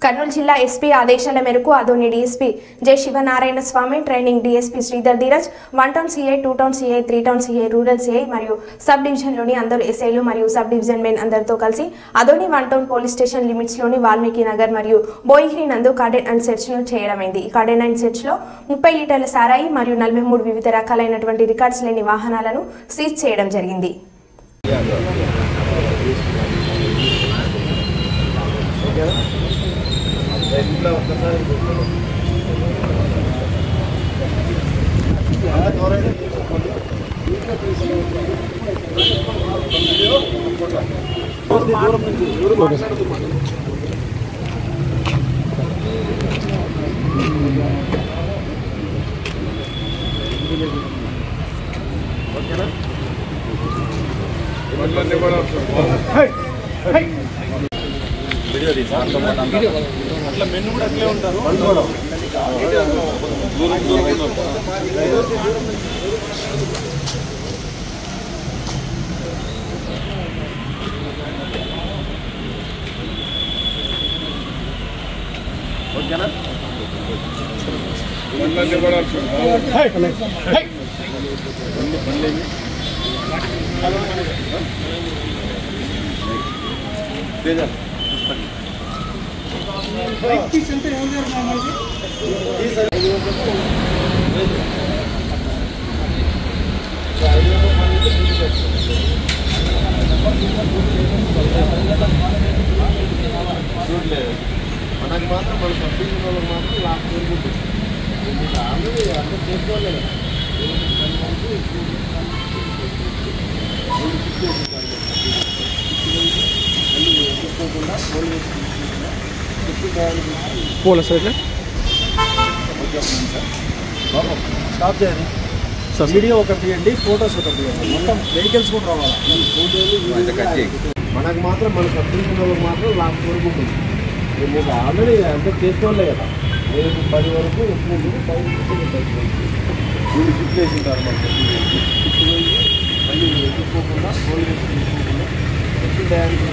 కర్నూలు జిల్లా ఎస్పీ ఆదేశాల మేరకు Adoni DSP J Sivanarayana Swamy, training DSP Sridhar Dheeraj, 1 town CI, 2 town CI, 3 town CI, rural CI మరియు sub డివిజన్లోని అందరు ఎస్ఐలు మరియు సబ్ డివిజన్ మెన్ అందరితో కలిసి ఆదోని 1 టౌన్ పోలీస్ స్టేషన్ లిమిట్స్లోని వాల్మీకి నగర్ మరియు బోయిగిరి నందు కార్డెన్ అండ్ సెర్చ్ను చేయడమైంది. ఈ కార్డెన్ అండ్ సెర్చ్లో 30 లీటర్ల సారాయి మరియు 43 వివిధ రకాలైనటువంటి రికార్డ్స్ లేని వాహనాలను సీజ్ చేయడం జరిగింది. అట్లా మెన్ను కూడా అట్లే ఉంటారు. ఓకేనా? మనకు మాత్రం మన సబ్సిడీ వాళ్ళకి మాత్రం లాస్ట్ జరుగుతుంది. ఆల్రెడీ అందరూ చేసుకోలేదు. పోలా సార్ స్టాప్ చేయండి. వీడియో ఒకటి తీయండి, ఫొటోస్ ఒకటి తీయండి, మొత్తం వెహికల్స్ కూడా రావాలి. మనకు మాత్రం మన సబ్సిడీ వాళ్ళకి మాత్రం లాస్ట్ వరకు ఉంటుంది. మీకు ఆల్రెడీ అంతా చేసుకోలే కదా. 10 వరకు ఉంటుంది. 10 వీళ్ళు షిఫ్ట్ వేసి ఉంటారు. మనకు మళ్ళీ ఎదుర్కోకుండా గోల్డ్ తీసుకోకుండా ఎప్పుడు డయానికి